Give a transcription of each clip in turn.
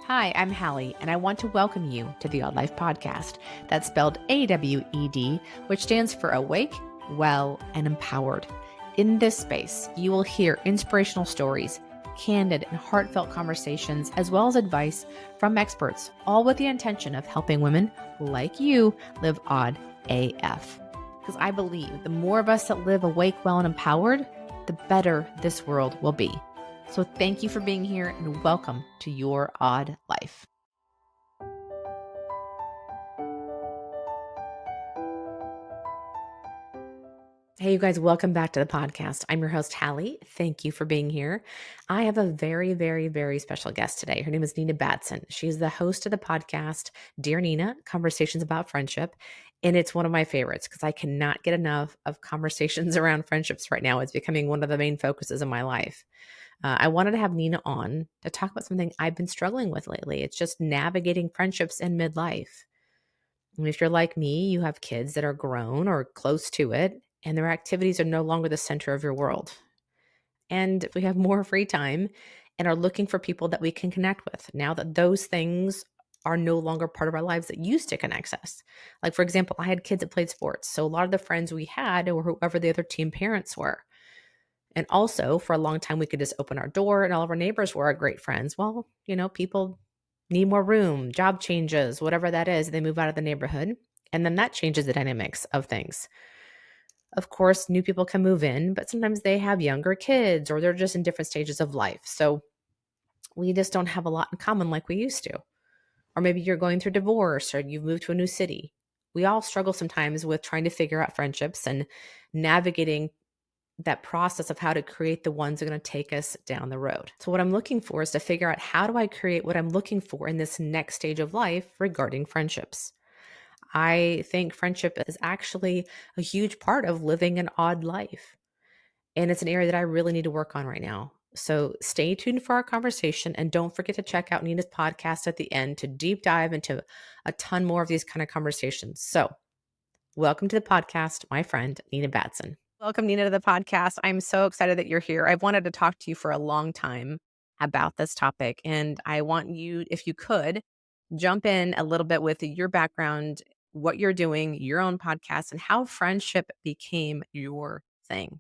Hi, I'm Hallie, and I want to welcome you to the Odd Life Podcast. That's spelled AWED, which stands for Awake, Well, and Empowered. In this space, you will hear inspirational stories, candid and heartfelt conversations, as well as advice from experts, all with the intention of helping women like you live odd AF. Because I believe the more of us that live awake, well, and empowered, the better this world will be. So thank you for being here and welcome to your odd life. Hey, you guys, welcome back to the podcast. I'm your host, Hallie. Thank you for being here. I have a very, very, very special guest today. Her name is Nina Badzin. She's the host of the podcast, Dear Nina, Conversations About Friendship. And it's one of my favorites because I cannot get enough of conversations around friendships right now. It's becoming one of the main focuses of my life. I wanted to have Nina on to talk about something I've been struggling with lately. It's just navigating friendships in midlife. And if you're like me, you have kids that are grown or close to it, and their activities are no longer the center of your world. And if we have more free time and are looking for people that we can connect with, now that those things are no longer part of our lives that used to connect us. Like, for example, I had kids that played sports. So a lot of the friends we had were whoever the other team parents were. And also, for a long time, we could just open our door and all of our neighbors were our great friends. Well, people need more room, job changes, whatever that is, they move out of the neighborhood. And then that changes the dynamics of things. Of course, new people can move in, but sometimes they have younger kids or they're just in different stages of life. So we just don't have a lot in common like we used to. Or maybe you're going through divorce or you've moved to a new city. We all struggle sometimes with trying to figure out friendships and navigating that process of how to create the ones that are going to take us down the road. So what I'm looking for is to figure out, how do I create what I'm looking for in this next stage of life regarding friendships? I think friendship is actually a huge part of living an odd life. And it's an area that I really need to work on right now. So stay tuned for our conversation and don't forget to check out Nina's podcast at the end to deep dive into a ton more of these kind of conversations. So welcome to the podcast, my friend, Nina Badzin. Welcome, Nina, to the podcast. I'm so excited that you're here. I've wanted to talk to you for a long time about this topic, and I want you, if you could, jump in a little bit with your background, what you're doing, your own podcast, and how friendship became your thing.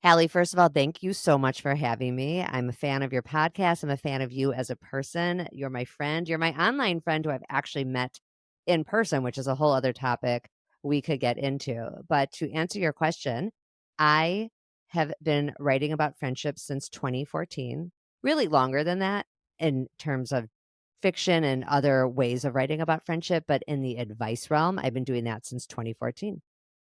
Hallie, first of all, thank you so much for having me. I'm a fan of your podcast. I'm a fan of you as a person. You're my friend. You're my online friend who I've actually met in person, which is a whole other topic we could get into. But to answer your question, I have been writing about friendship since 2014, really longer than that in terms of fiction and other ways of writing about friendship. But in the advice realm, I've been doing that since 2014.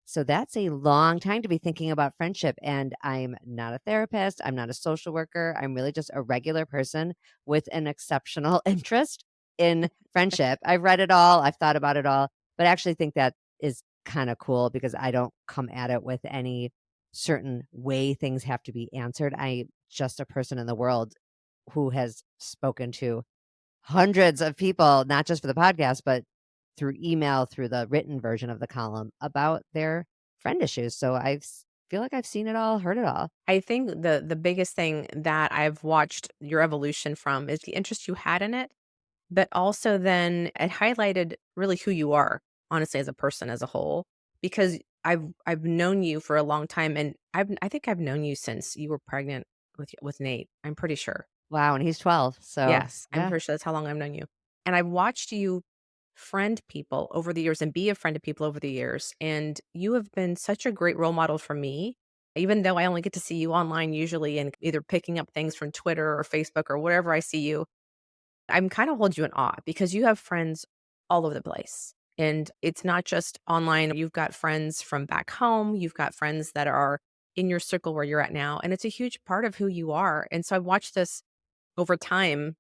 So that's a long time to be thinking about friendship. And I'm not a therapist. I'm not a social worker. I'm really just a regular person with an exceptional interest in friendship. I've read it all. I've thought about it all, but I actually think that is kind of cool because I don't come at it with any certain way things have to be answered. I'm just a person in the world who has spoken to hundreds of people, not just for the podcast, but through email, through the written version of the column about their friend issues. So feel like I've seen it all, heard it all. I think the biggest thing that I've watched your evolution from is the interest you had in it, but also then it highlighted really who you are, honestly, as a person as a whole, because I've known you for a long time, and I think I've known you since you were pregnant with Nate. I'm pretty sure. Wow. And he's 12. So Yes, I'm yeah. pretty sure that's how long I've known you. And I've watched you friend people over the years and be a friend to people over the years. And you have been such a great role model for me, even though I only get to see you online usually and either picking up things from Twitter or Facebook or wherever I see you. I'm kind of hold you in awe because you have friends all over the place. And it's not just online. You've got friends from back home. You've got friends that are in your circle where you're at now. And it's a huge part of who you are. And so I've watched this over time,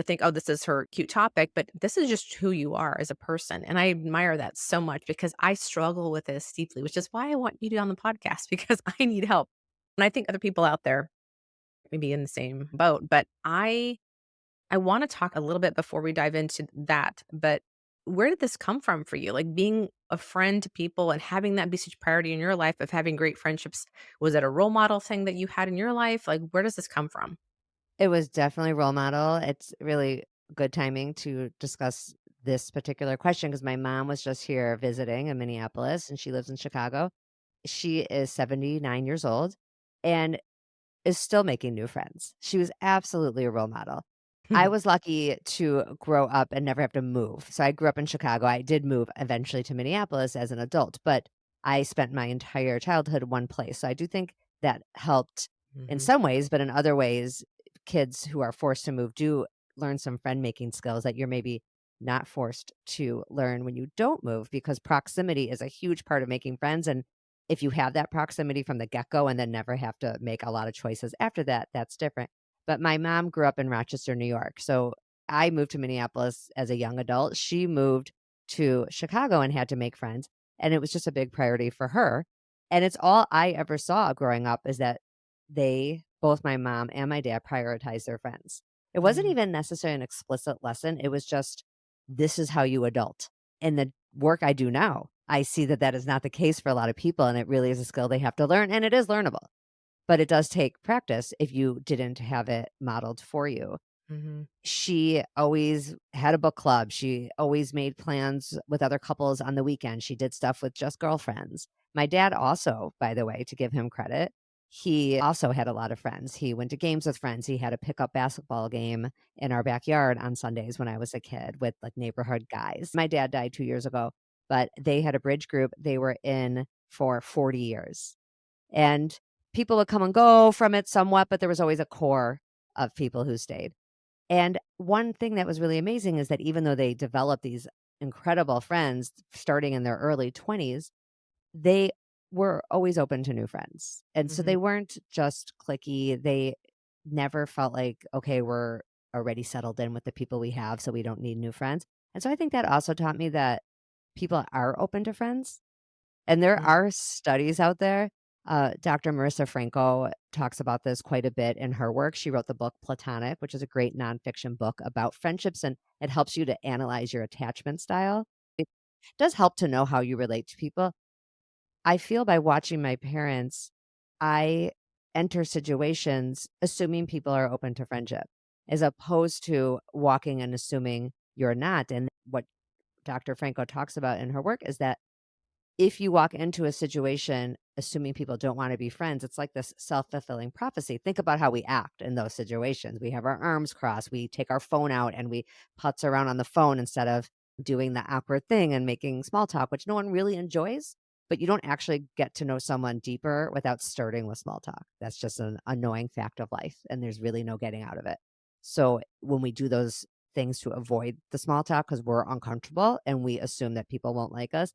think, oh, this is her cute topic, but this is just who you are as a person. And I admire that so much because I struggle with this deeply, which is why I want you to be on the podcast because I need help. And I think other people out there may be in the same boat, but I want to talk a little bit before we dive into that. But where did this come from for you? Like being a friend to people and having that be such a priority in your life of having great friendships. Was it a role model thing that you had in your life? Like, where does this come from? It was definitely role model. It's really good timing to discuss this particular question because my mom was just here visiting in Minneapolis and she lives in Chicago. She is 79 years old and is still making new friends. She was absolutely a role model. I was lucky to grow up and never have to move. So I grew up in Chicago. I did move eventually to Minneapolis as an adult, but I spent my entire childhood one place. So I do think that helped in Mhm, some ways, but in other ways, kids who are forced to move do learn some friend making skills that you're maybe not forced to learn when you don't move because proximity is a huge part of making friends. And if you have that proximity from the get go and then never have to make a lot of choices after that, that's different. But my mom grew up in Rochester, New York. So I moved to Minneapolis as a young adult. She moved to Chicago and had to make friends. And it was just a big priority for her. And it's all I ever saw growing up is that both my mom and my dad, prioritize their friends. It wasn't mhm, even necessarily an explicit lesson. It was just, this is how you adult. In the work I do now, I see that that is not the case for a lot of people. And it really is a skill they have to learn. And it is learnable, but it does take practice if you didn't have it modeled for you. mhm, She always had a book club. She always made plans with other couples on the weekend. She did stuff with just girlfriends. My dad also, by the way, to give him credit, he also had a lot of friends. He went to games with friends. He had a pickup basketball game in our backyard on Sundays when I was a kid with like neighborhood guys. My dad died 2 years ago, but they had a bridge group they were in for 40 years. And people would come and go from it somewhat, but there was always a core of people who stayed. And one thing that was really amazing is that even though they developed these incredible friends starting in their early 20s, they were always open to new friends. And so mhm, they weren't just clicky. They never felt like, okay, we're already settled in with the people we have, so we don't need new friends. And so I think that also taught me that people are open to friends and there mm. are studies out there. Dr. Marisa Franco talks about this quite a bit in her work. She wrote the book Platonic, which is a great nonfiction book about friendships, and it helps you to analyze your attachment style. It does help to know how you relate to people. I feel by watching my parents, I enter situations assuming people are open to friendship, as opposed to walking and assuming you're not. And what Dr. Franco talks about in her work is that if you walk into a situation assuming people don't want to be friends, it's like this self-fulfilling prophecy. Think about how we act in those situations. We have our arms crossed, we take our phone out and we putz around on the phone instead of doing the awkward thing and making small talk, which no one really enjoys. But you don't actually get to know someone deeper without starting with small talk. That's just an annoying fact of life, and there's really no getting out of it. So when we do those things to avoid the small talk because we're uncomfortable and we assume that people won't like us,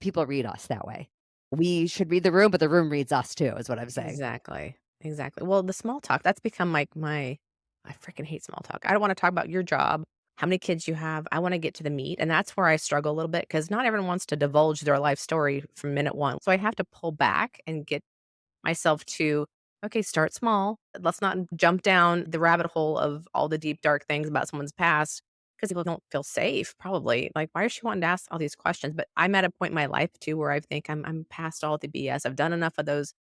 people read us that way. We should read the room, but the room reads us too, is what I'm saying. Exactly, exactly. Well, the small talk, that's become like my I freaking hate small talk. I don't wanna talk about your job, how many kids you have. I wanna get to the meat, and that's where I struggle a little bit because not everyone wants to divulge their life story from minute 1. So I have to pull back and get myself to, "Okay, start small. Let's not jump down the rabbit hole of all the deep, dark things about someone's past because people don't feel safe, probably. Like, why is she wanting to ask all these questions?" But I'm at a point in my life too where I think I'm past all the BS. I've done enough of those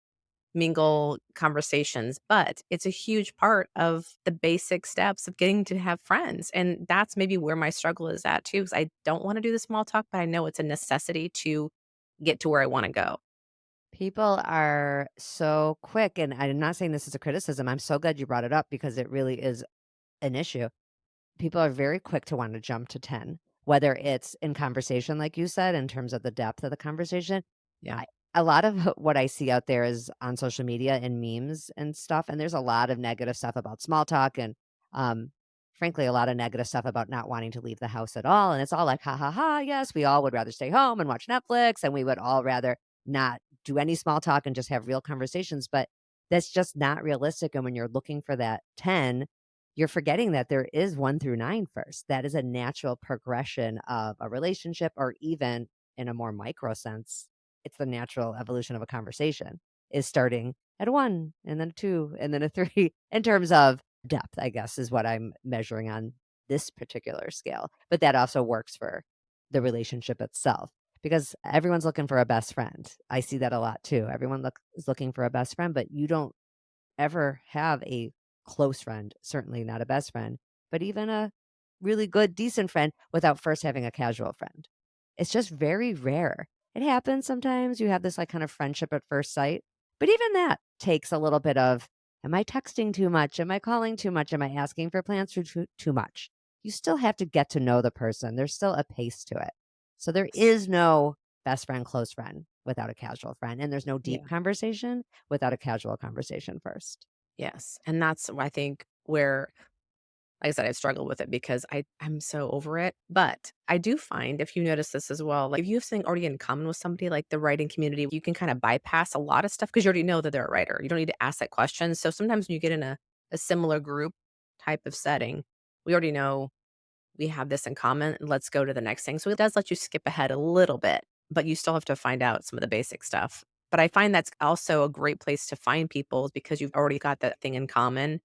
mingle conversations, but it's a huge part of the basic steps of getting to have friends, and that's maybe where my struggle is at too, because I don't wanna do the small talk, but I know it's a necessity to get to where I wanna go. People are so quick, and I'm not saying this is a criticism. I'm so glad you brought it up because it really is an issue. People are very quick to want to jump to 10, whether it's in conversation, like you said, in terms of the depth of the conversation. Yeah. I, a lot of what I see out there is on social media and memes and stuff. And there's a lot of negative stuff about small talk and, um, frankly, a lot of negative stuff about not wanting to leave the house at all. And it's all like, ha ha ha, yes, we all would rather stay home and watch Netflix and we would all rather not do any small talk and just have real conversations. But that's just not realistic. And when you're looking for that 10, you're forgetting that there is 1 through 9 first. That is a natural progression of a relationship, or even in a more micro sense, it's the natural evolution of a conversation is starting at a 1 and then a 2 and then a 3 in terms of depth, I guess, is what I'm measuring on this particular scale. But that also works for the relationship itself because everyone's looking for a best friend. I see that a lot too. Is looking for a best friend, but you don't ever have a close friend, certainly not a best friend, but even a really good, decent friend without first having a casual friend. It's just very rare. It happens sometimes. You have this like kind of friendship at first sight, but even that takes a little bit of, am I texting too much? Am I calling too much? Am I asking for plans too much? You still have to get to know the person. There's still a pace to it. So there is no best friend, close friend without a casual friend. And there's no deep Yeah. conversation without a casual conversation first. Yes. And that's I think where, like I said, I struggle with it because I'm so over it. But I do find, if you notice this as well, like if you have something already in common with somebody, like the writing community, you can kind of bypass a lot of stuff because you already know that they're a writer. You don't need to ask that question. So sometimes when you get in a similar group type of setting, we already know we have this in common. Let's go to the next thing. So it does let you skip ahead a little bit, but you still have to find out some of the basic stuff. But I find that's also a great place to find people because you've already got that thing in common.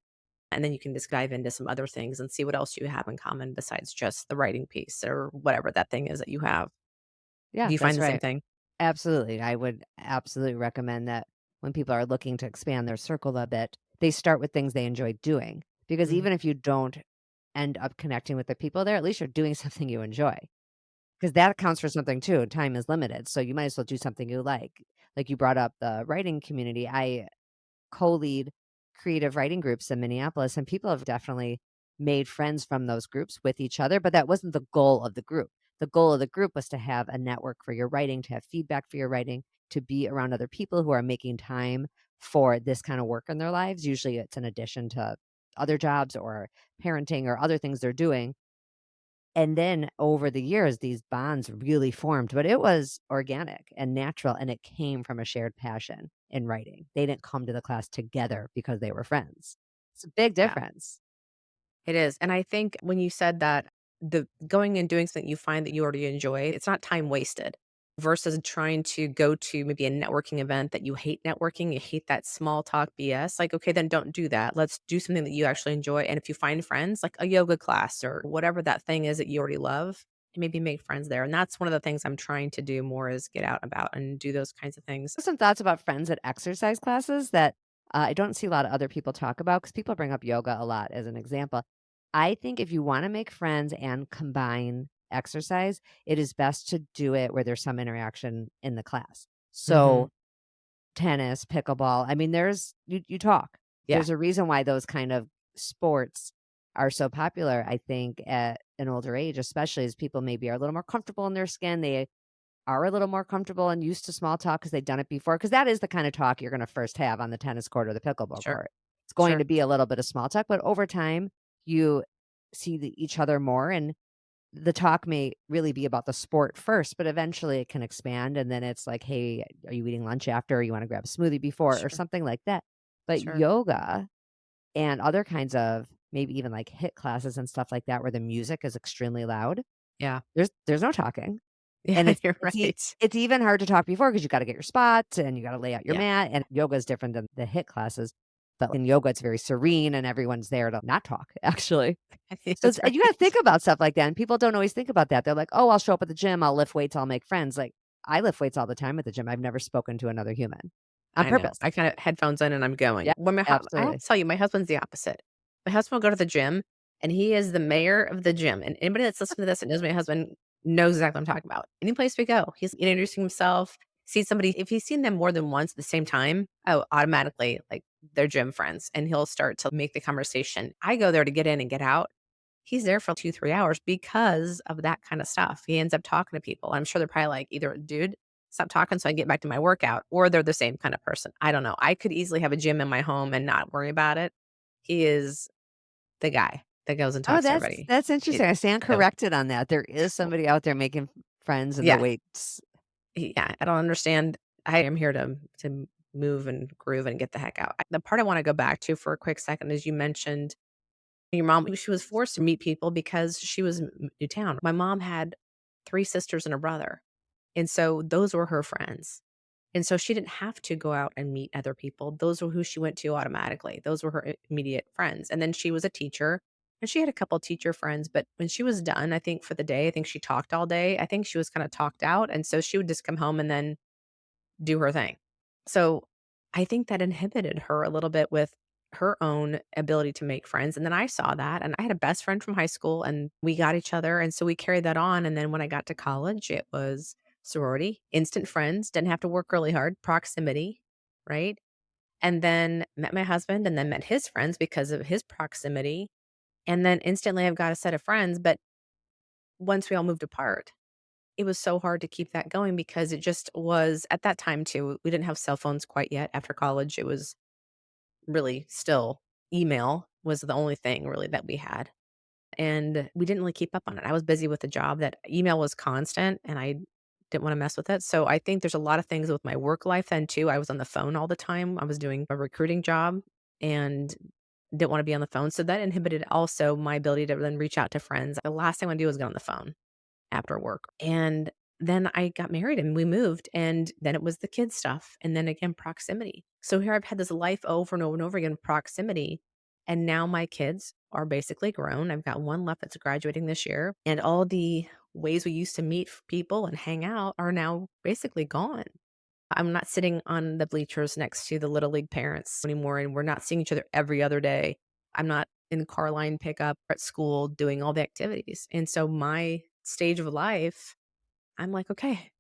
And then you can just dive into some other things and see what else you have in common besides just the writing piece or whatever that thing is that you have. Yeah, Do you find that's the same right. thing? Absolutely. I would absolutely recommend that when people are looking to expand their circle a bit, they start with things they enjoy doing. Because Mhm. even if you don't end up connecting with the people there, at least you're doing something you enjoy. Because that counts for something too. Time is limited. So you might as well do something you like. Like you brought up the writing community. I co-lead creative writing groups in Minneapolis, and people have definitely made friends from those groups with each other, but that wasn't the goal of the group. The goal of the group was to have a network for your writing, to have feedback for your writing, to be around other people who are making time for this kind of work in their lives. Usually it's in addition to other jobs or parenting or other things they're doing. And then over the years, these bonds really formed, but it was organic and natural, and it came from a shared passion in writing. They didn't come to the class together because they were friends. It's a big Yeah. difference. It is, and I think when you said that, the going and doing something you find that you already enjoy, it's not time wasted versus trying to go to maybe a networking event that you hate networking, you hate that small talk BS, like, okay, then don't do that. Let's do something that you actually enjoy, and if you find friends, like a yoga class or whatever that thing is that you already love, maybe make friends there, and that's one of the things I'm trying to do more is get out and about and do those kinds of things. Some thoughts about friends at exercise classes that I don't see a lot of other people talk about because people bring up yoga a lot as an example. I think if you want to make friends and combine exercise, it is best to do it where there's some interaction in the class. Mhm. So tennis, pickleball. I mean, you talk. Yeah, There's a reason why those kind of sports are so popular, I think, at an older age, especially as people maybe are a little more comfortable in their skin. They are a little more comfortable and used to small talk because they've done it before. Because that is the kind of talk you're going to first have on the tennis court or the pickleball sure, court. It's going to sure. be a little bit of small talk, but over time, you see each other more, and the talk may really be about the sport first, but eventually it can expand. And then it's like, hey, are you eating lunch after? Or you want to grab a smoothie before or Sure, something like that. But sure. yoga and other kinds of maybe even like hit classes and stuff like that, where the music is extremely loud, Yeah. there's no talking. And Yeah, you're right. it's even hard to talk before because you got to get your spot and you got to lay out your Yeah. mat. And yoga is different than the hit classes. But in yoga, it's very serene and everyone's there to not talk, actually. So That's it's you gotta right. think about stuff like that, and people don't always think about that. They're like, "Oh, I'll show up at the gym, I'll lift weights, I'll make friends." Like, I lift weights all the time at the gym. I've never spoken to another human on I know. purpose. I kinda headphones in and I'm going. Yeah, When I have absolutely. to tell you, my husband's the opposite. My husband will go to the gym, and he is the mayor of the gym, and anybody that's listening to this and knows my husband knows exactly what I'm talking about. Any place we go, he's introducing himself, sees somebody if he's seen them more than once at the same time, oh, automatically, like, they're gym friends, and he'll start to make the conversation. I go there to get in and get out. He's there for 2, 3 hours because of that kinda stuff. He ends up talking to people. I'm sure they're probably like, either, "Dude, stop talking so I can get back to my workout," or they're the same kind of person. I don't know. I could easily have a gym in my home and not worry about it. He is the guy that goes and Oh, talks to everybody. that's It interesting. I stand so corrected on that. There is w somebody out there making friends in the yeah, weights. yeah, I don't understand. I am here to move and groove and get the heck out. The part I wanna go back to for a quick second is you mentioned your mom, she was forced to meet people because she was new town. My mom had 3 sisters and a brother, and so those were her friends. And so she didn't have to go out and meet other people. Those were who she went to automatically. Those were her immediate friends. And then she was a teacher and she had a couple teacher friends, but when she was done, I think for the day, I think she talked all day. I think she was kind of talked out. And so she would just come home and then do her thing. So I think that inhibited her a little bit with her own ability to make friends, and then I saw that, and I had a best friend from high school, and we got each other, and so we carried that on, and then when I got to college, it was sorority, instant friends, didn't have to work really hard, proximity, right? And then met my husband and then met his friends because of his proximity, and then instantly I've got a set of friends, but once we all moved apart, it was so hard to keep that going because it just was at that time too, we didn't have cell phones quite yet after college, it was really still email was the only thing really that we had, and we didn't really keep up on it. I was busy with the job that email was constant, and I didn't wanna mess with it, so I think there's a lot of things with my work life then too. I was on the phone all the time. I was doing a recruiting job and didn't wanna be on the phone, so that inhibited also my ability to then reach out to friends. The last thing I wanna do is get on the phone after work. And then I got married and we moved, and then it was the kids stuff, and then again, proximity. So here I've had this life over and over and over again, proximity. And now my kids are basically grown. I've got one left that's graduating this year, and all the ways we used to meet people and hang out are now basically gone. I'm not sitting on the bleachers next to the little league parents anymore, and we're not seeing each other every other day. I'm not in car line pickup at school doing all the activities. And so my stage of life, I'm like, okay,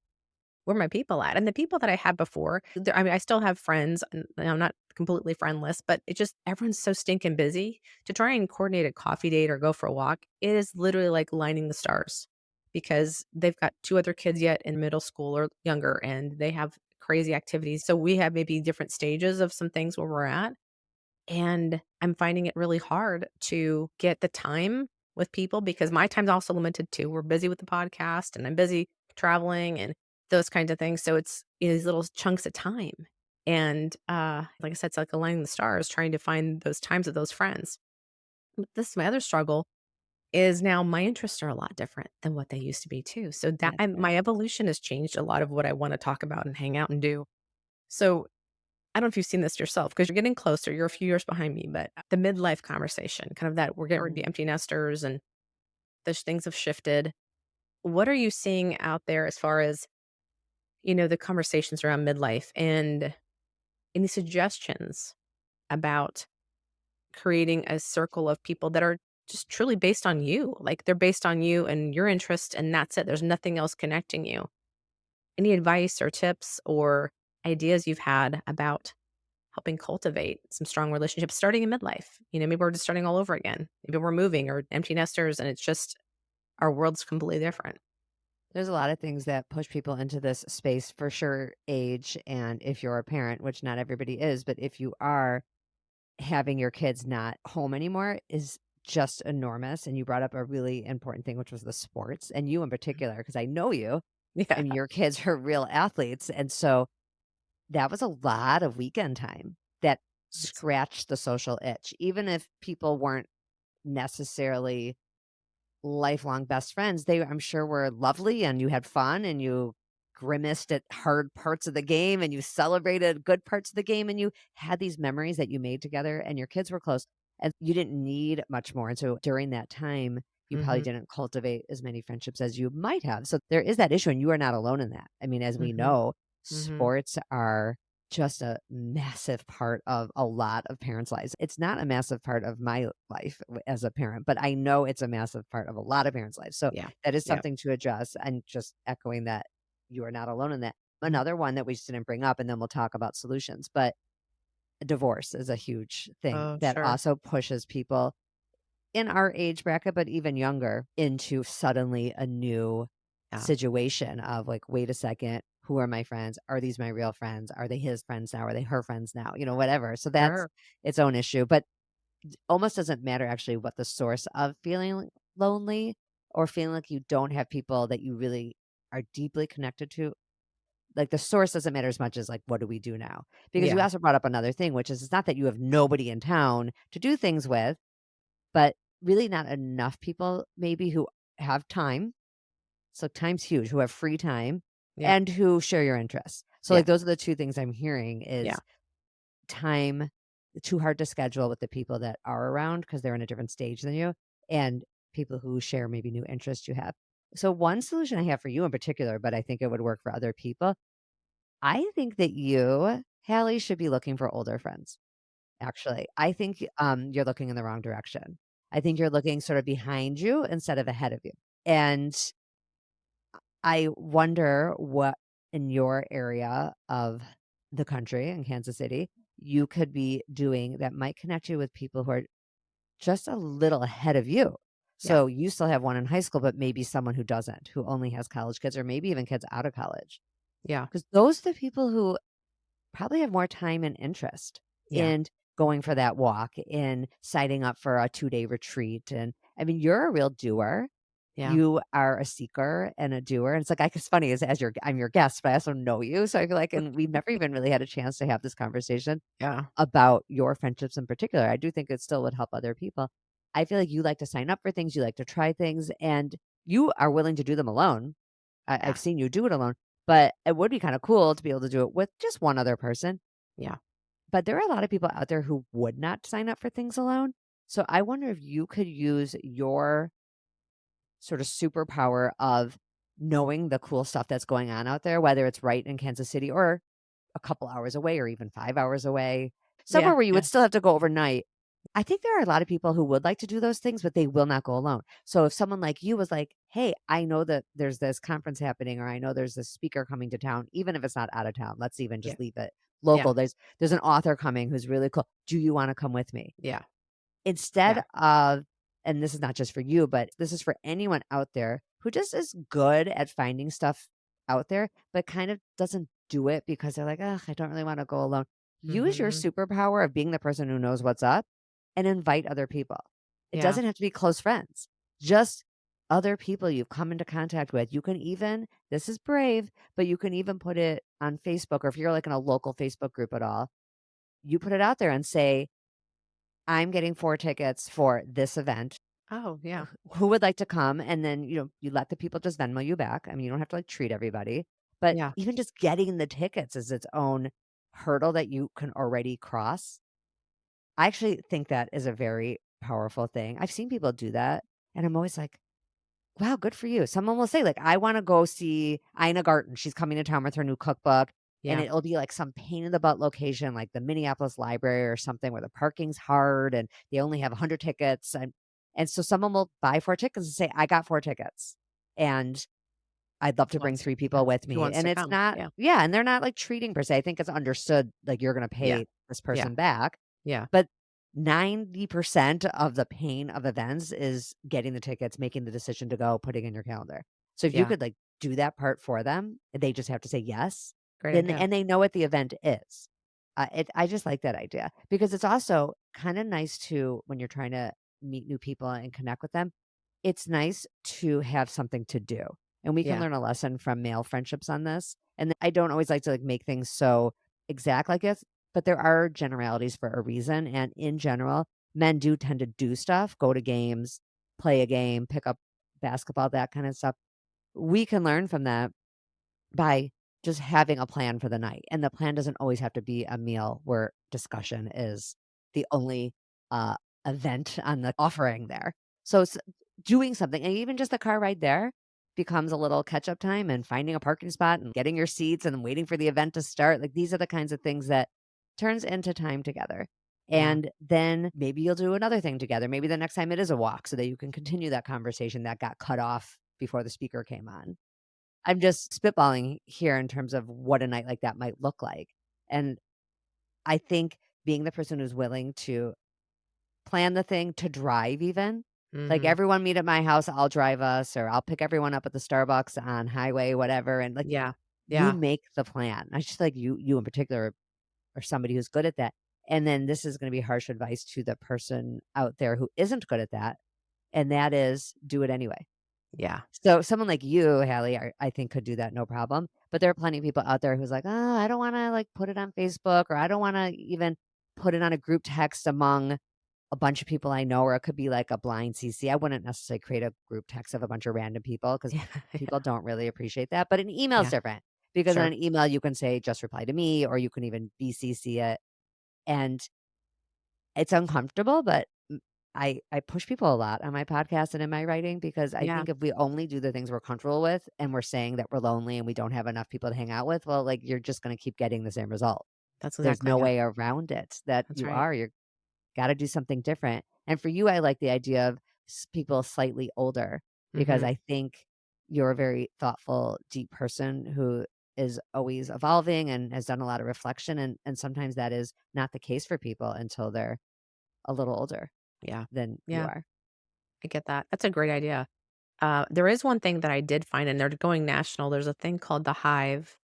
where are my people at? And the people that I had before, I mean, I still have friends, and I'm not completely friendless, but it just everyone's so stinking busy to try and coordinate a coffee date or go for a walk. It is literally like lining the stars because they've got two other kids yet in middle school or younger, and they have crazy activities. So we have maybe different stages of some things where we're at. And I'm finding it really hard to get the time with people because my time's also limited too. We're busy with the podcast and I'm busy traveling and those kinds of things. So it's these little chunks of time. And like I said, it's like aligning the stars, trying to find those times with those friends. But this is my other struggle is now my interests are a lot different than what they used to be too. So that That's fair. my evolution has changed a lot of what I want to talk about and hang out and do. So I don't know if you've seen this yourself because you're getting closer. You're a few years behind me, but the midlife conversation, kind of that we're getting ready to be Mhm. empty nesters and those things have shifted. What are you seeing out there as far as, the conversations around midlife and any suggestions about creating a circle of people that are just truly based on you? Like they're based on you and your interest, and that's it. There's nothing else connecting you. Any advice or tips or ideas you've had about helping cultivate some strong relationships starting in midlife. Maybe we're just starting all over again. Maybe we're moving or empty nesters and it's just our world's completely different. There's a lot of things that push people into this space for sure, age, and if you're a parent, which not everybody is, but if you are, having your kids not home anymore is just enormous. And you brought up a really important thing, which was the sports, and you in particular, because I know you Yeah. and your kids are real athletes. And so that was a lot of weekend time that It's scratched the social itch, even if people weren't necessarily lifelong best friends. They, I'm sure, were lovely and you had fun and you grimaced at hard parts of the game and you celebrated good parts of the game and you had these memories that you made together and your kids were close and you didn't need much more. And so during that time, you probably mhm, didn't cultivate as many friendships as you might have. So there is that issue and you are not alone in that. I mean, as we mhm, know, mhm. sports are just a massive part of a lot of parents' lives. It's not a massive part of my life as a parent, but I know it's a massive part of a lot of parents' lives. So Yeah. that is Yeah. something to address and just echoing that you are not alone in that. Mhm. Another one that we just didn't bring up, and then we'll talk about solutions, but divorce is a huge thing Oh, that sure. also pushes people in our age bracket, but even younger, into suddenly a new Yeah. situation of like, wait a second, who are my friends? Are these my real friends? Are they his friends now? Are they her friends now? Whatever. So that's Sure. its own issue. But almost doesn't matter actually what the source of feeling lonely or feeling like you don't have people that you really are deeply connected to. Like the source doesn't matter as much as like, what do we do now? Because you Yeah. also brought up another thing, which is it's not that you have nobody in town to do things with, but really not enough people maybe who have time. So time's huge, who have free time Yeah. and who share your interests. So Yeah. like those are the two things I'm hearing Yeah. is time too hard to schedule with the people that are around because they're in a different stage than you and people who share maybe new interests you have. So one solution I have for you in particular, but I think it would work for other people. I think that you, Hallie, should be looking for older friends. actually. I think, you're looking in the wrong direction. I think you're looking sort of behind you instead of ahead of you. And I wonder what in your area of the country in Kansas City you could be doing that might connect you with people who are just a little ahead of you. Yeah. So you still have one in high school, but maybe someone who doesn't, who only has college kids or maybe even kids out of college. Yeah. Because those are the people who probably have more time and interest Yeah. in going for that walk, in signing up for a 2-day retreat. And I mean, you're a real doer. Yeah. You are a seeker and a doer. And it's like, it's funny as I'm your guest, but I also know you. So I feel like, and we've never even really had a chance to have this conversation Yeah. about your friendships in particular. I do think it still would help other people. I feel like you like to sign up for things, you like to try things, and you are willing to do them alone. Yeah. I've seen you do it alone, but it would be kind of cool to be able to do it with just one other person. Yeah. But there are a lot of people out there who would not sign up for things alone. So I wonder if you could use your sort of superpower of knowing the cool stuff that's going on out there, whether it's right in Kansas City or a couple hours away or even 5 hours away, Yeah. somewhere where you would Yeah. still have to go overnight. I think there are a lot of people who would like to do those things, but they will not go alone. So if someone like you was like, "Hey, I know that there's this conference happening, or I know there's this speaker coming to town," even if it's not out of town, let's even Yeah. just leave it Yeah. local. There's an author coming who's really cool. Do you want to come with me? Yeah. Instead Yeah. of, and this is not just for you, but this is for anyone out there who just is good at finding stuff out there, but kind of doesn't do it because they're like, "Ugh, I don't really want to go alone." Use your Mhm. superpower of being the person who knows what's up and invite other people. It Yeah. doesn't have to be close friends, just other people you've come into contact with. You can even, this is brave, but you can even put it on Facebook, or if you're like in a local Facebook group at all, you put it out there and say, "I'm getting 4 tickets for this event. Oh, yeah. Who would like to come?" And then, you let the people just Venmo you back. I mean, you don't have to like treat everybody, but Yeah. even just getting the tickets is its own hurdle that you can already cross. I actually think that is a very powerful thing. I've seen people do that, and I'm always like, wow, good for you. Someone will say, like, I want to go see Ina Garten. She's coming to town with her new cookbook. And Yeah. it'll be like some pain in the butt location, like the Minneapolis library or something where the parking's hard and they only have 100 tickets. And so someone will buy 4 tickets and say, I got 4 tickets. And I'd love Who to bring wants 3 yeah. people with Who me. wants And to it's come? not, Yeah. yeah. And they're not like treating per se. I think it's understood, like, you're going to Yeah. pay this Yeah. person back. Yeah. But 90% of the pain of events is getting the tickets, making the decision to go, putting in your calendar. So if you Yeah. could like do that part for them, they just have to say yes, Great then idea. and they know what the event is. I just like that idea because it's also kind of nice to when you're trying to meet new people and connect with them. It's nice to have something to do, and we can Yeah. learn a lesson from male friendships on this. And I don't always like to like make things so exact like this, but there are generalities for a reason. And in general, men do tend to do stuff, go to games, play a game, pick up basketball, that kind of stuff. We can learn from that by just having a plan for the night. And the plan doesn't always have to be a meal where discussion is the only uh, event on the offering there. So doing something, and even just the car ride there becomes a little catch up time and finding a parking spot and getting your seats and waiting for the event to start. Like these are the kinds of things that turns into time together. Yeah. And then maybe you'll do another thing together. Maybe the next time it is a walk so that you can continue that conversation that got cut off before the speaker came on. I'm just spitballing here in terms of what a night like that might look like. And I think being the person who's willing to plan the thing, to drive even, like Mhm. everyone meet at my house, I'll drive us, or I'll pick everyone up at the Starbucks on highway, whatever. And like Yeah. you Yeah. make the plan. I just like you in particular are somebody who's good at that. And then this is going to be harsh advice to the person out there who isn't good at that. And that is do it anyway. Yeah. So someone like you, Hallie, I think could do that no problem. But there are plenty of people out there who's like, oh, I don't want to like put it on Facebook, or I don't want to even put it on a group text among a bunch of people I know, or it could be like a blind CC. I wouldn't necessarily create a group text of a bunch of random people because Yeah. people don't really appreciate that. But an email is Yeah. different because on Sure. an email you can say just reply to me, or you can even BCC it. And it's uncomfortable, but I push people a lot on my podcast and in my writing because I Yeah. think if we only do the things we're comfortable with and we're saying that we're lonely and we don't have enough people to hang out with, well, like you're just going to keep getting the same result. That's There's exactly no it. way around it that That's you right. are. You're gotta do something different. And for you, I like the idea of people slightly older because Mhm. I think you're a very thoughtful, deep person who is always evolving and has done a lot of reflection. And sometimes that is not the case for people until they're a little older Yeah. than you Yeah, are. I get that. That's a great idea. There is one thing that I did find, and they're going national. There's a thing called The Hive.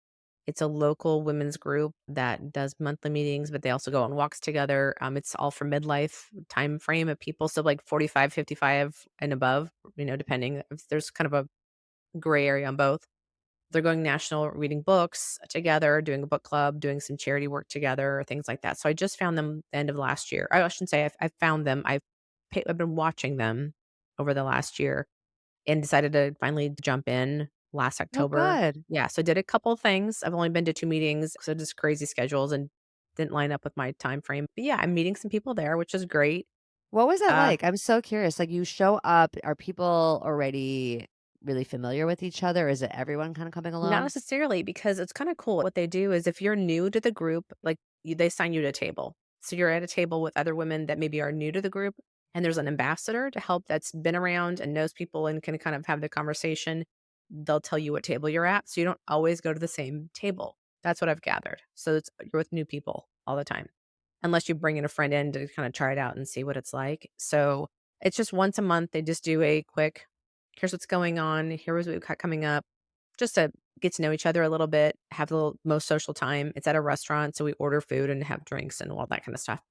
It's a local women's group that does monthly meetings, but they also go on walks together. It's all for midlife time frame of people. So like 45, 55 and above, depending. There's kind of a gray area on both. They're going national, reading books together, doing a book club, doing some charity work together, things like that. So I just found them the end of last year. I shouldn't say I found them. I've been watching them over the last year and decided to finally jump in last Oh, October. good. Yeah, so did a couple things. I've only been to 2 meetings, so just crazy schedules and didn't line up with my time frame. But yeah, I'm meeting some people there, which is great. What was that Uh like? I'm so curious. Like, you show up, are people already really familiar with each other? Is it everyone kind of coming Not along? necessarily, because it's kinda cool. What they do is if you're new to the group, like, they assign you to a table. So you're at a table with other women that maybe are new to the group, and there's an ambassador to help that's been around and knows people and can kind of have the conversation. They'll tell you what table you're at, so you don't always go to the same table. That's what I've gathered. So you're with new people all the time, unless you bring in a friend in to kinda try it out and see what it's like. So it's just once a month, they just do a quick, "Here's what's going on. Here's what we've got coming up." Just to get to know each other a little bit, have the most social time. It's at a restaurant, so we order food and have drinks and all that kind of stuff.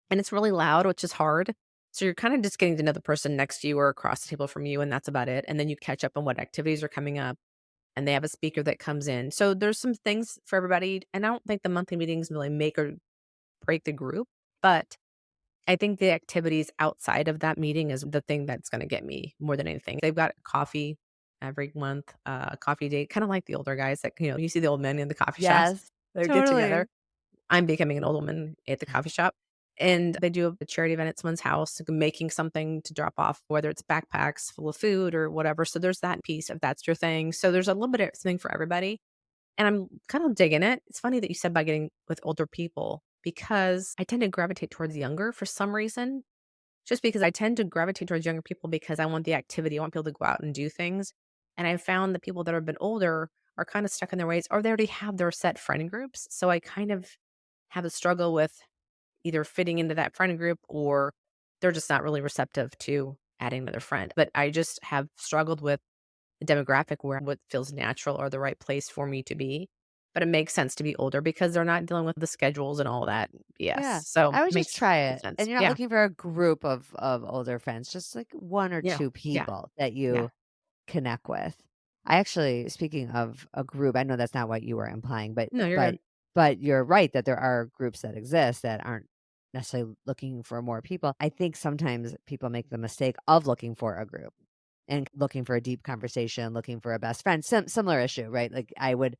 And it's really loud, which is hard. So you're kind of just getting to know the person next to you or across the table from you, and that's about it. And then you catch up on what activities are coming up, and they have a speaker that comes in. So there's some things for everybody. And I don't think the monthly meetings really make or break the group, but I think the activities outside of that meeting is the thing that's gonna get me more than anything. They've got coffee every month, coffee date, kinda like the older guys that, you see the old men in the coffee shops, Yes, they get together. totally. I'm becoming an old woman at the coffee shop, and they do a charity event at someone's house, like, making something to drop off, whether it's backpacks full of food or whatever, so there's that piece if that's your thing. So there's a little bit of something for everybody. And I'm kind of digging it. It's funny that you said about getting with older people because I tend to gravitate towards younger for some reason. Just because I tend to gravitate towards younger people because I want the activity. I want people to go out and do things. And I found the people that have been older are kind of stuck in their ways or they already have their set friend groups. So I kind of have a struggle with either fitting into that friend group or they're just not really receptive to adding another friend. But I just have struggled with the demographic where what feels natural or the right place for me to be. But it makes sense to be older because they're not dealing with the schedules and all that BS. Yeah, So I would just makes try good it, sense. and you're not Yeah. looking for a group of older friends, just, like, 1 or Yeah. 2 Yeah. people that Yeah. you connect with. I actually speaking of a group, I know that's not what you were implying, but No, you're but good. but you're right that there are groups that exist that aren't necessarily looking for more people. I think sometimes people make the mistake of looking for a group and looking for a deep conversation, looking for a best friend. Similar issue, right? Like, I would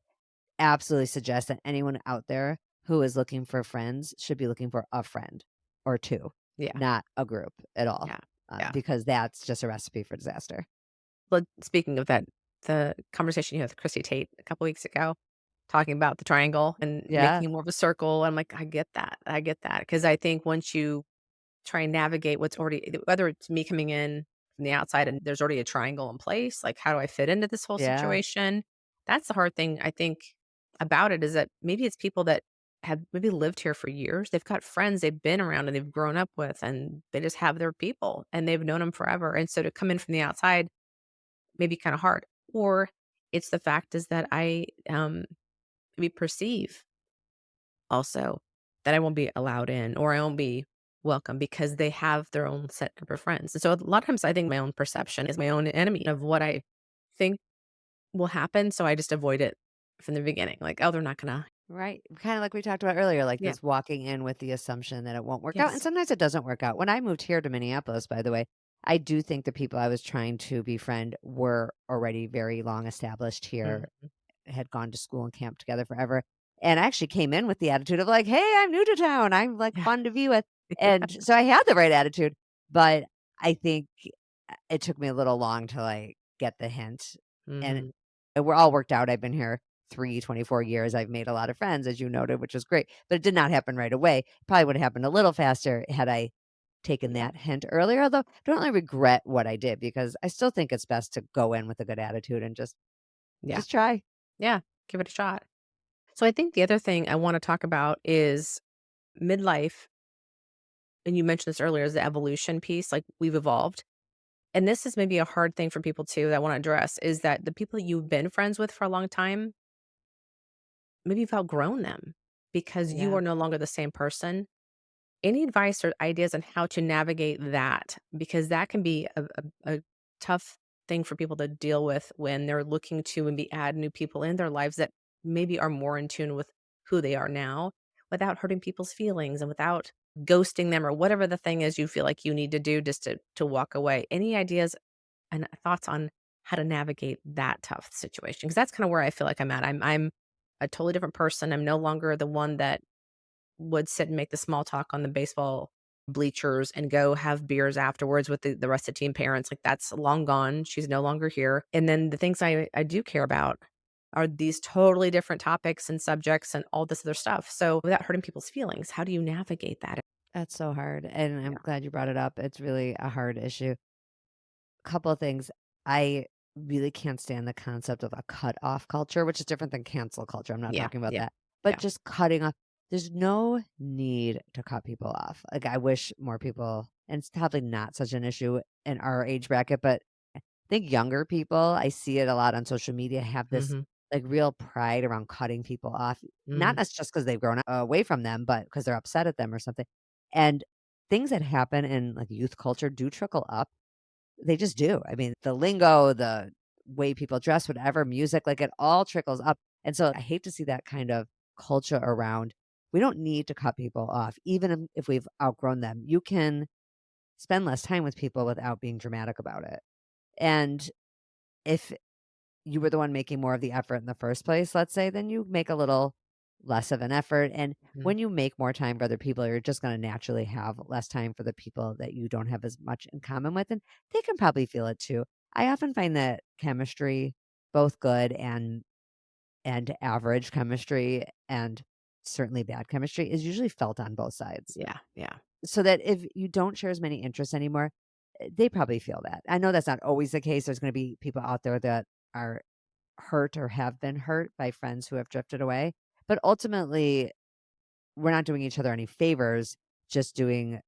absolutely suggest that anyone out there who is looking for friends should be looking for a friend or 2, Yeah. not a group at all, Yeah. Yeah. because that's just a recipe for disaster. But speaking of that, the conversation you had with Chrissy Tate a couple weeks ago, talking about the triangle and Yeah, making it more of a circle, I'm like, I get that. I get that. Because I think once you try and navigate what's already whether it's me coming in from the outside and there's already a triangle in place, like, how do I fit into this whole yeah, situation? That's the hard thing, I think, about it is that maybe it's people that have maybe lived here for years. They've got friends they've been around and they've grown up with, and they just have their people, and they've known them forever, and so to come in from the outside may be kinda hard. Or it's the fact is that I, maybe perceive also that I won't be allowed in or I won't be welcome because they have their own set group of friends. And so a lot of times I think my own perception is my own enemy of what I think will happen. So I just avoid it from the beginning. Like, oh, they're not gonna. right. Kinda like we talked about earlier, like Yeah. this walking in with the assumption that it won't work out, and Yes. sometimes it doesn't work out. When I moved here to Minneapolis, by the way, I do think the people I was trying to befriend were already very long established here, Mhm. had gone to school and camped together forever, and I actually came in with the attitude of like, "Hey, I'm new to town. I'm, like, Yeah. fun to be with," and so I had the right attitude, but I think it took me a little long to, like, get the hint, and Mhm. we're all worked out. I've been here 24 years, I've made a lot of friends, as you noted, which is great. But it did not happen right away. Probably would have happened a little faster had I taken Yeah. that hint earlier. Although I don't really regret what I did because I still think it's best to go in with a good attitude and Yeah. just try. Yeah. Give it a shot. So I think the other thing I want to talk about is midlife. And you mentioned this earlier is the evolution piece. Like we've evolved. And this is maybe a hard thing for people too that I want to address is that the people you've been friends with for a long time, maybe you've outgrown them because you Yeah, are no longer the same person. Any advice or ideas on how to navigate that? Because that can be a tough thing for people to deal with when they're looking to maybe add new people in their lives that maybe are more in tune with who they are now without hurting people's feelings and without ghosting them or whatever the thing is you feel like you need to do just to walk away. Any ideas and thoughts on how to navigate that tough situation? Because that's kind of where I feel like I'm at. I'm a totally different person. I'm no longer the one that would sit and make the small talk on the baseball bleachers and go have beers afterwards with the rest of the team parents. Like that's long gone. She's no longer here. And then the things I do care about are these totally different topics and subjects and all this other stuff. So without hurting people's feelings, how do you navigate that? that's so hard. And I'm Yeah. glad you brought it up. It's really a hard issue. Couple of things. I really can't stand the concept of a cut off culture, which is different than cancel culture. I'm not Yeah. talking about Yeah. that. But Yeah. just cutting off, there's no need to cut people off. Like, I wish more people, and it's probably not such an issue in our age bracket, but I think younger people, I see it a lot on social media, have this Mhm. like real pride around cutting people off. Not Mm. that's just because they've grown away from them, but because they're upset at them or something. And things that happen in like youth culture do trickle up, they just do. I mean, the lingo, the way people dress, whatever, music, like it all trickles up. And so I hate to see that kind of culture around. We don't need to cut people off, even if we've outgrown them. You can spend less time with people without being dramatic about it. And if you were the one making more of the effort in the first place, let's say, then you make a little less of an effort. And Mhm. when you make more time for other people, you're just going to naturally have less time for the people that you don't have as much in common with. And they can probably feel it too. I often find that chemistry, both good and average chemistry and certainly bad chemistry, is usually felt on both sides. Yeah. Yeah. So that if you don't share as many interests anymore, they probably feel that. I know that's not always the case. There's going to be people out there that are hurt or have been hurt by friends who have drifted away. But ultimately, we're not doing each other any favors, just doing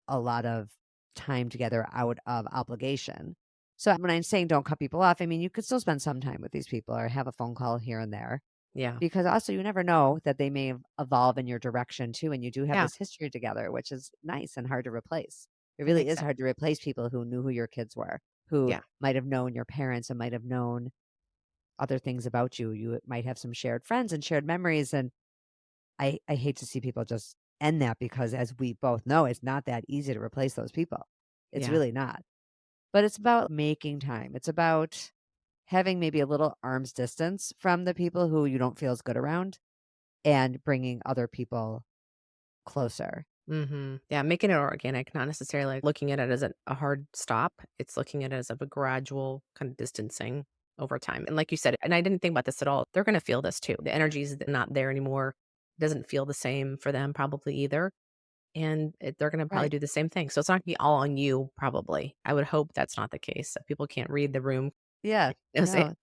a lot of time together out of obligation. So when I'm saying don't cut people off, I mean, you could still spend some time with these people or have a phone call here and there Yeah. because also you never know that they may evolve in your direction too. And you do have Yeah. this history together, which is nice and hard to replace. It That really makes is sense. hard to replace people who knew who your kids were, who Yeah. might have known your parents and might have known other things about you. You might have some shared friends and shared memories. And I hate to see people just end that because as we both know, it's not that easy to replace those people. It's Yeah. really not. But it's about making time. It's about having maybe a little arm's distance from the people who you don't feel as good around and bringing other people closer. Mhm. Yeah, making it organic, not necessarily like looking at it as a hard stop. It's looking at it as a gradual kind of distancing over time. And like you said, and I didn't think about this at all. They're going to feel this too. The energy is not there anymore. Doesn't feel the same for them probably either. And they're going to probably Right. do the same thing. So it's not going to be all on you probably. I would hope that's not the case. That people can't read the room. Yeah. It was No.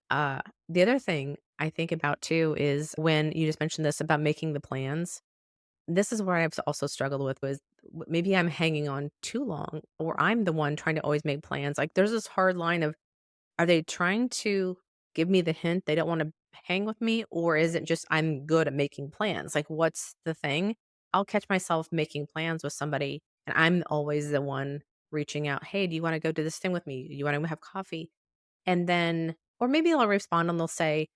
the other thing I think about too is when you just mentioned this about making the plans. This is where I've also struggled with was maybe I'm hanging on too long or I'm the one trying to always make plans. Like there's this hard line of are they trying to give me the hint they don't want to hang with me or is it just I'm good at making plans? Like what's the thing? I'll catch myself making plans with somebody and I'm always the one reaching out, "Hey, do you want to go do this thing with me? You want to have coffee?" And then or maybe I'll respond and they'll say,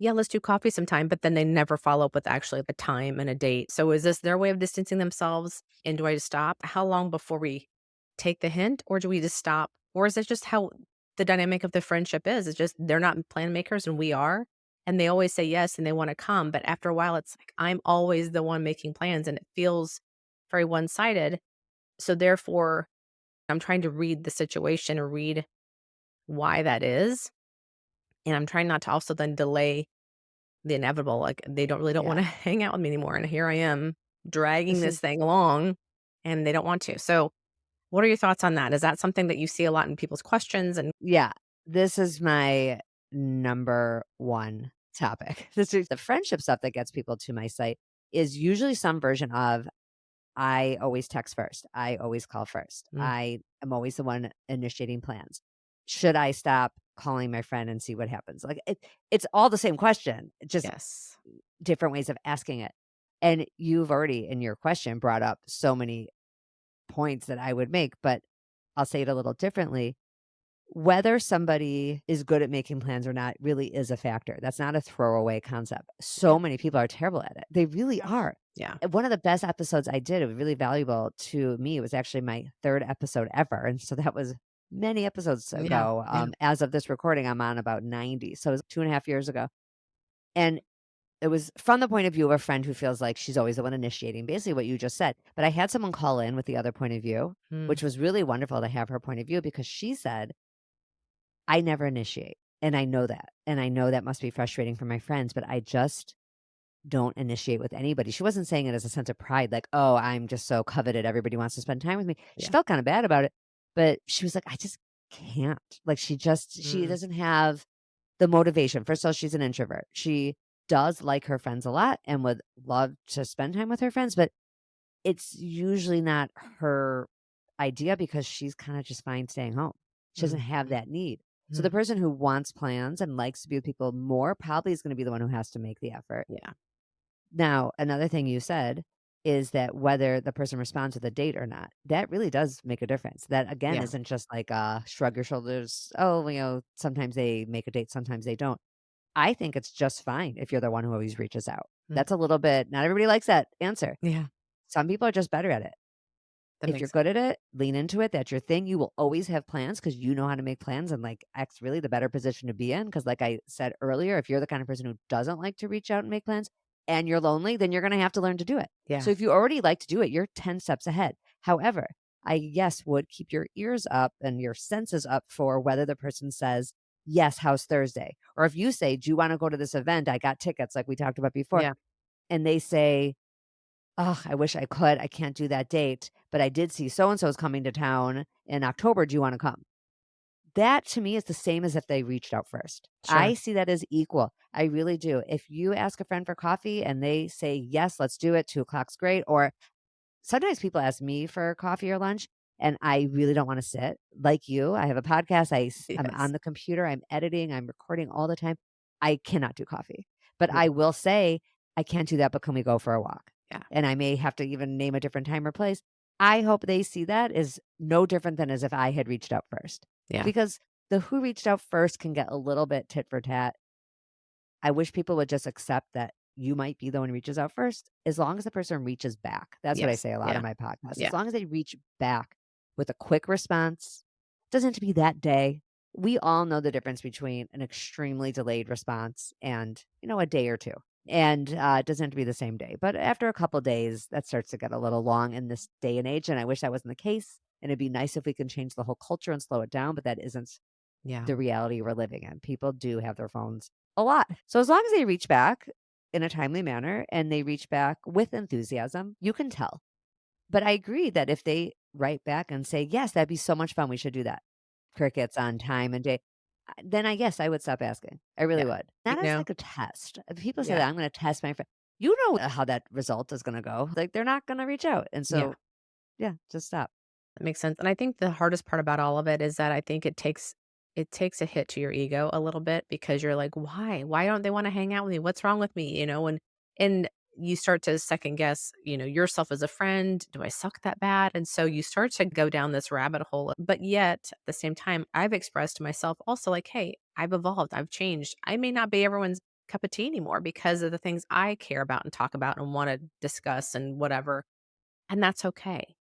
yeah, let's do coffee sometime, but then they never follow up with actually a time and a date. So is this their way of distancing themselves? And do I just stop? How long before we take the hint or do we just stop? Or is it just how the dynamic of the friendship is? It's just they're not plan makers and we are. And they always say yes and they want to come. But after a while, it's like I'm always the one making plans and it feels very one sided. So therefore, I'm trying to read the situation or read why that is. And I'm trying not to also then delay the inevitable, like, they don't Yeah. wanna hang out with me anymore, and here I am dragging This this is thing along, and they don't want to. So, what are your thoughts on that? Is that something that you see a lot in people's questions? And yeah, this is my number 1 topic. This is the friendship stuff that gets people to my site is usually some version of, I always text first. I always call first. mm, I am always the one initiating plans. Should I stop calling my friend and see what happens? Like it's all the same question, just yes. different ways of asking it. And you've already in your question brought up so many points that I would make, but I'll say it a little differently. Whether somebody is good at making plans or not really is a factor. That's not a throwaway concept. Yeah, So many people are terrible at it. They really yeah, are. yeah, And one of the best episodes I did, it was really valuable to me. It was actually my 3rd episode ever. And so that was many episodes yeah, ago. yeah, As of this recording, I'm on about 90. So it was 2.5 years ago. And it was from the point of view of a friend who feels like she's always the one initiating, basically what you just said. But I had someone call in with the other point of view, mm, which was really wonderful to have her point of view because she said, I never initiate. And I know that. And I know that must be frustrating for my friends, but I just don't initiate with anybody. She wasn't saying it as a sense of pride, like, oh, I'm just so coveted. Everybody wants to spend time with me. She yeah, felt kind of bad about it, but she was like, I just can't. Like, she mm, doesn't have the motivation. First of all, she's an introvert. She does like her friends a lot and would love to spend time with her friends, but it's usually not her idea because she's kinda just fine staying home. She doesn't have mhm, that need. So the mhm, person who wants plans and likes to be with people more probably is gonna be the one who has to make the effort. yeah, Now, another thing you said is that whether the person responds with a date or not, that really does make a difference. That again yeah, isn't just like, shrug your shoulders, "Oh, sometimes they make a date, sometimes they don't." I think it's just fine if you're the one who always reaches out. mm, That's a little bit not everybody likes that answer. yeah, Some people are just better at it. that If you're makes good sense. at it, lean into it. That's your thing. You will always have plans because you know how to make plans. And like, that's really the better position to be in. Because, like I said earlier, if you're the kind of person who doesn't like to reach out and make plans and you're lonely, then you're going to have to learn to do it. Yeah, So, if you already like to do it, you're 10 steps ahead. However, I, yes, would keep your ears up and your senses up for whether the person says, yes, how's Thursday? Or if you say, do you want to go to this event? I got tickets, like we talked about before. yeah, And they say, "Ugh, I wish I could. I can't do that date, but I did see so and so is coming to town in October. Do you wanna come?" That to me is the same as if they reached out first. sure, I see that as equal. I really do. If you ask a friend for coffee and they say, "Yes, let's do it. 2 o'clock's great," or sometimes people ask me for coffee or lunch, and I really don't wanna sit. Like you, I have a podcast, I'm yes, on the computer, I'm editing, I'm recording all the time. I cannot do coffee. But yeah, I will say, "I can't do that, but can we go for a walk?" yeah, And I may have to even name a different time or place. I hope they see that as no different than as if I had reached out first. yeah, Because the who reached out first can get a little bit tit for tat. I wish people would just accept that you might be the one who reaches out first, as long as the person reaches back. That's what I yes, say a lot yeah, on my podcast. yeah, As long as they reach back with a quick response, doesn't have to be that day. We all know the difference between an extremely delayed response and, a day or two. And it doesn't have to be the same day. But after a couple days, that starts to get a little long in this day and age. And I wish that wasn't the case. And it'd be nice if we can change the whole culture and slow it down, but that isn't yeah, the reality we're living in. People do have their phones a lot. So as long as they reach back in a timely manner and they reach back with enthusiasm, you can tell. But I agree that if they write back and say, "Yes, that'd be so much fun. We should do that." Crickets on time and day. Then I guess I would stop asking. I really yeah, would. you Not as know, like a test. If people say yeah, that I'm going to test my friend, you know how that result is going to go. Like they're not going to reach out. And yeah. so, yeah, just stop. That makes sense, and I think the hardest part about all of it is that I think it takes a hit to your ego a little bit because you're like, "Why? Why don't they wanna hang out with me? What's wrong with me?" And you start to second guess, yourself as a friend. "Do I suck that bad?" And so you start to go down this rabbit hole, but yet, at the same time, I've expressed to myself also like, "Hey, I've evolved, I've changed. I may not be everyone's cup of tea anymore because of the things I care about and talk about and wanna discuss and whatever, and that's okay."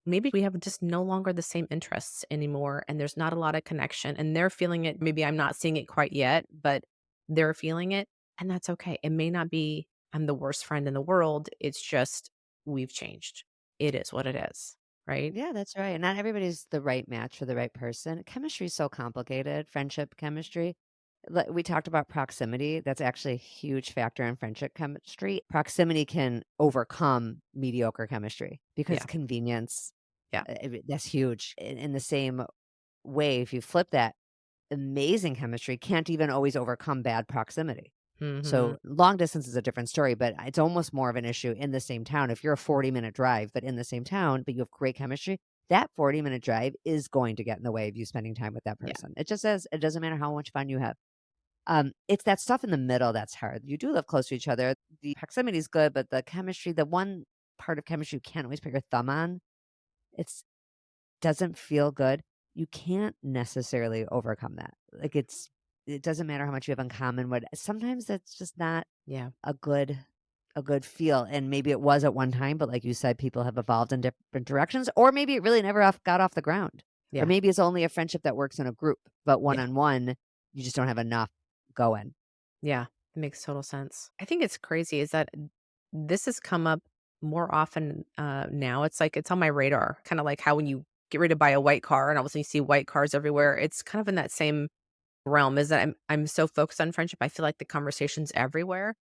Maybe we have just no longer the same interests anymore, and there's not a lot of connection, and they're feeling it. Maybe I'm not seeing it quite yet, but they're feeling it, and that's okay. It may not be I'm the worst friend in the world. It's just we've changed. It is what it is, right? Yeah, that's right. And not everybody's the right match for the right person. Chemistry is so complicated, friendship chemistry. We talked about proximity. That's actually a huge factor in friendship chemistry. Proximity can overcome mediocre chemistry because Yeah. convenience, Yeah. that's huge. In the same way, if you flip that, amazing chemistry can't even always overcome bad proximity. Mhm. So long distance is a different story, but it's almost more of an issue in the same town. If you're a 40-minute drive, but in the same town, but you have great chemistry, that 40-minute drive is going to get in the way of you spending time with that Yeah. person. It just is. It doesn't matter how much fun you have. It's that stuff in the middle that's hard. You do live close to each other. The proximity is good, but the chemistry, the one part of chemistry you can't always put your thumb on, it's doesn't feel good. You can't necessarily overcome that. Like it doesn't matter how much you have in common. What sometimes that's just not Yeah. a good feel. And maybe it was at one time, but like you said, people have evolved in different directions, or maybe it really never got off the ground, or Yeah. maybe it's only a friendship that works in a group, but one Yeah. on one, you just don't have enough going. Yeah. It makes total sense. I think it's crazy is that this has come up more often now. It's like it's on my radar, kind of like how when you get ready to buy a white car and all of a sudden you see white cars everywhere. It's kind of in that same realm is that I'm so focused on friendship. I feel like the conversation's everywhere,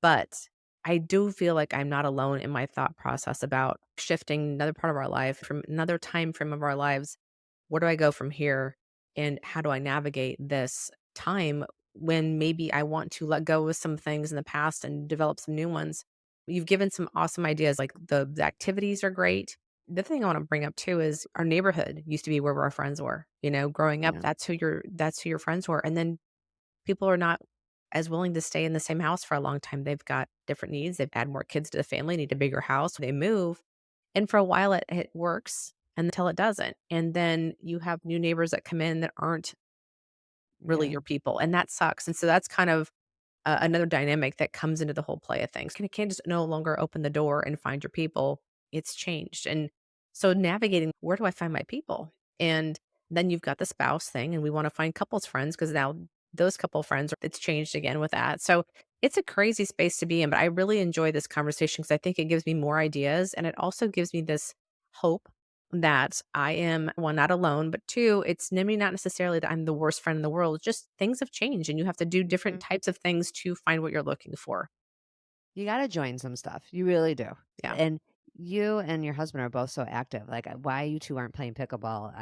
but I do feel like I'm not alone in my thought process about shifting another part of our life from another time frame of our lives. Where do I go from here? And how do I navigate this time when maybe I want to let go of some things in the past and develop some new ones? You've given some awesome ideas, like the activities are great. The thing I want to bring up too is our neighborhood used to be where our friends were. You know, growing up, Yeah. that's who your friends were. And then people are not as willing to stay in the same house for a long time. They've got different needs. They've had more kids to the family, need a bigger house. They move. And for a while it works until it doesn't. And then you have new neighbors that come in that aren't really Yeah. your people. And that sucks. And so that's kind of another dynamic that comes into the whole play of things. You can't just no longer open the door and find your people. It's changed. And so navigating where do I find my people? And then you've got the spouse thing, and we want to find couples friends because now those couple friends, it's changed again with that. So it's a crazy space to be in, but I really enjoy this conversation because I think it gives me more ideas and it also gives me this hope that I am one, not alone, but two, it's maybe not necessarily that I'm the worst friend in the world. It's just things have changed and you have to do different Mhm. types of things to find what you're looking for. You got to join some stuff. You really do. Yeah. And you and your husband are both so active. Like, why you two aren't playing pickleball?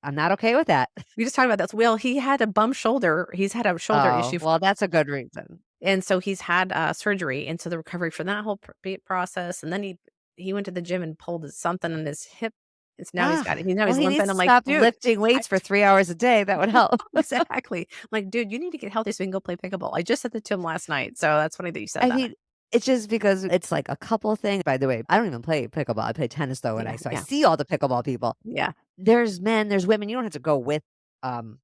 I'm not okay with that. We just talked about this. Well, he had a bum shoulder. He's had a shoulder Oh, issue. well, that's a good reason. And so he's had surgery. And so the recovery from that whole process. And then he went to the gym and pulled Uh, something in his hip. It's now he's got it. Ah, Now well, he's he needs limping. to I'm like, stop dude, lifting I, weights for 3 hours a day. That would help. exactly. I'm like, dude, you need to get healthy so we can go play pickleball. I just said that to him last night. So that's funny that you said I that. mean, it's just because it's like a couple thing. By the way, I don't even play pickleball. I play tennis though, and Yeah. I Yeah. see all the pickleball people. Yeah. There's men, there's women. You don't have to go with um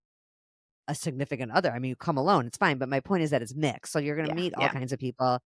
a significant other. I mean, you come alone, it's fine. But my point is that it's mixed, so you're gonna Yeah. meet all Yeah. kinds of people.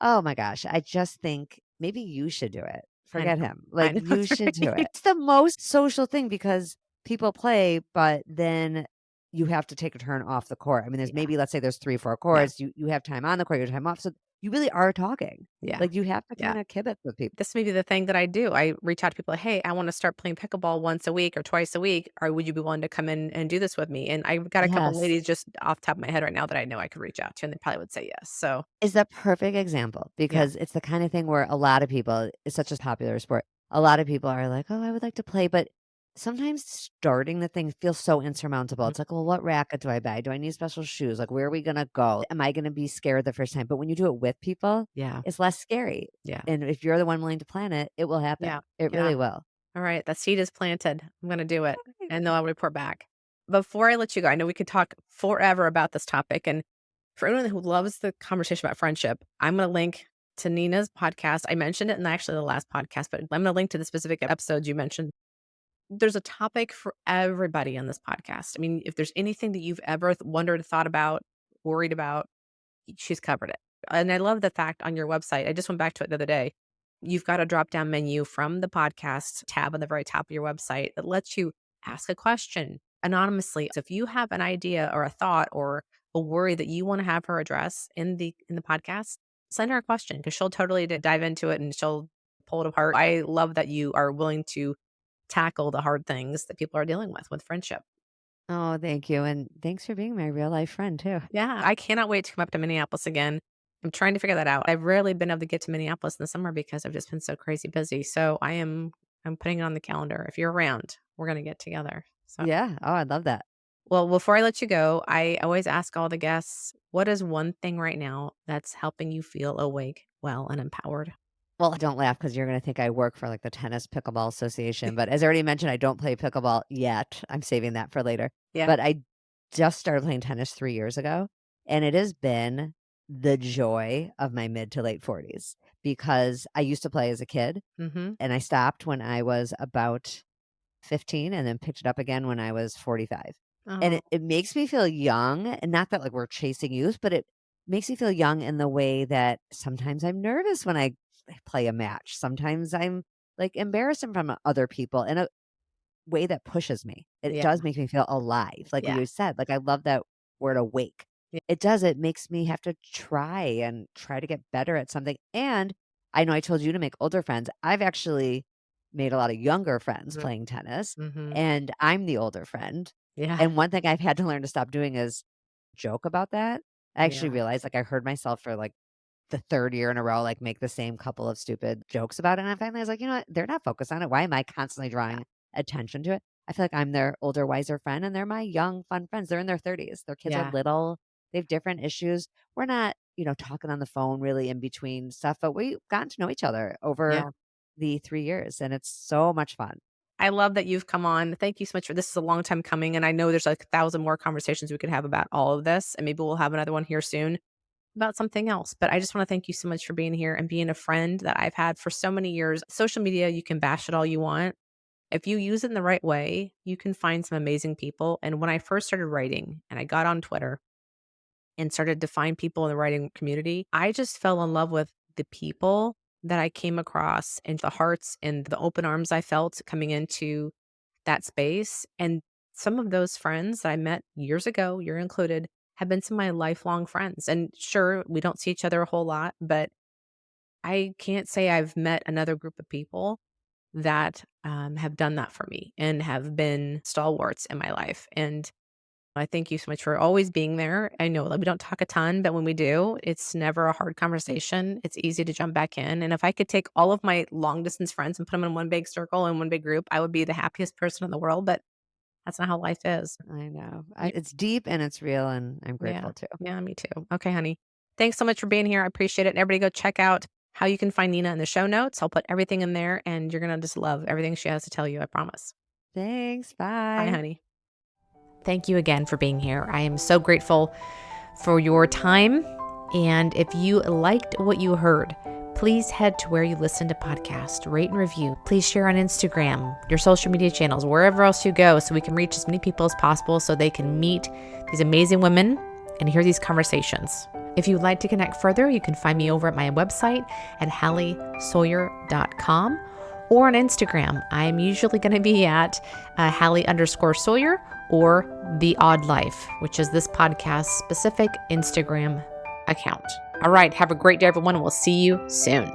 Oh my gosh, I just think maybe you should do it. I Forget know. him. I Like, know. you That's should do it. right. It's the most social thing because people play, but then you have to take a turn off the court. I mean, there's Yeah. maybe, let's say there's 3, 4 Yeah. courts. You have time on the court, you have time off. So you really are talking. Yeah. Like, you have to Yeah. kinda kibitz with people. This may be the thing that I do. I reach out to people, "Hey, I wanna start playing pickleball once a week or twice a week, or would you be willing to come in and do this with me?" And I've got a couple Yes. ladies just off the top of my head right now that I know I could reach out to, and they probably would say yes. So, Is the perfect example yeah. because it's the kind of thing where a lot of people, it's such a popular sport. A lot of people are like, "Oh, I would like to play," but sometimes starting the thing feels so insurmountable. Mhm. It's like, "Well, what racket do I buy? Do I need special shoes? Like, where are we gonna go? Am I gonna be scared the first time?" But when you do it with people, Yeah. it's less scary. Yeah. And if you're the one willing to plan it, it will happen. Yeah. It Yeah. really will. All right, the seed is planted. I'm gonna do it, and then I'll report back. Before I let you go, I know we could talk forever about this topic, and for anyone who loves the conversation about friendship, I'm gonna link to Nina's podcast. I mentioned it in actually the last podcast, but I'm gonna link to the specific episodes you mentioned. There's a topic for everybody on this podcast. I mean, if there's anything that you've ever wondered, thought about, worried about, she's covered it. And I love the fact on your website, I just went back to it the other day. You've got a drop down menu from the podcast tab on the very top of your website that lets you ask a question anonymously. So if you have an idea or a thought or a worry that you want to have her address in the podcast, send her a question because she'll totally dive into it and she'll pull it apart. I love that you are willing to tackle the hard things that people are dealing with friendship. Oh, thank you. And thanks for being my real life friend too. Yeah, I cannot wait to come up to Minneapolis again. I'm trying to figure that out. I've rarely been able to get to Minneapolis in the summer because I've just been so crazy busy. So I'm putting it on the calendar. If you're around, we're gonna get together. So Yeah. Oh, I love that. well, before I let you go, I always ask all the guests, what is one thing right now that's helping you feel awake, well, and empowered? Well, don't laugh because you're going to think I work for like the Tennis Pickleball Association. But as I already mentioned, I don't play pickleball yet. I'm saving that for later. Yeah. But I just started playing tennis 3 years ago. And it has been the joy of my mid to late 40s because I used to play as a kid Mm-hmm. and I stopped when I was about 15 and then picked it up again when I was 45. And Oh, it makes me feel young, and not that, like, we're chasing youth, but it makes me feel young in the way that sometimes I'm nervous when I play a match. Sometimes I'm, like, embarrassed in front of other people in a way that pushes me. It yeah. does make me feel alive, like what Yeah. you said, like, I love that word awake. Yeah. It makes me have to try to get better at something, and I know I told you to make older friends. I've actually made a lot of younger friends playing tennis, Mm-hmm. and I'm the older friend, Yeah. and one thing I've had to learn to stop doing is joke about that. I actually Yeah. realized, like, I heard myself for, like, the 3rd year in a row, like, make the same couple of stupid jokes about it, and I finally was like, "You know what? They're not focused on it. Why am I constantly Yeah. drawing attention to it?" I feel like I'm their older, wiser friend, and they're my young, fun friends. They're in their 30s. Their kids are Yeah. little. They have different issues. We're not, talking on the phone really in between stuff, but we've gotten to know each other over Yeah. the 3 years, and it's so much fun. I love that you've come on. Thank you so much for this is a long time coming. And I know there's like 1,000 more conversations we could have about all of this. And maybe we'll have another one here soon about something else. But I just want to thank you so much for being here and being a friend that I've had for so many years. Social media, you can bash it all you want. If you use it in the right way, you can find some amazing people. And when I first started writing and I got on Twitter and started to find people in the writing community, I just fell in love with the people that I came across and the hearts and the open arms I felt coming into that space. And some of those friends that I met years ago, you're included, have been some of my lifelong friends. And sure, we don't see each other a whole lot, but I can't say I've met another group of people that have done that for me and have been stalwarts in my life. And I thank you so much for always being there. I know that we don't talk a ton, but when we do, it's never a hard conversation. It's easy to jump back in. And if I could take all of my long distance friends and put them in one big circle and one big group, I would be the happiest person in the world. But that's not how life is. I know. Y It's deep and it's real, and I'm Yeah. grateful too. Yeah, me too. Okay, honey. Thanks so much for being here. I appreciate it. And everybody go check out how you can find Nina in the show notes. I'll put everything in there, and you're gonna just love everything she has to tell you, I promise. Thanks. Bye, Bye. honey. Thank you again for being here. I am so grateful for your time. And if you liked what you heard, please head to where you listen to podcasts, rate and review. Please share on Instagram, your social media channels, wherever else you go, so we can reach as many people as possible so they can meet these amazing women and hear these conversations. If you'd like to connect further, you can find me over at my website at halliesawyer.com or on Instagram. I'm usually going to be at Hallie_Sawyer or The Odd Life, which is this podcast specific Instagram account. All right. Have a great day, everyone, and we'll see you soon.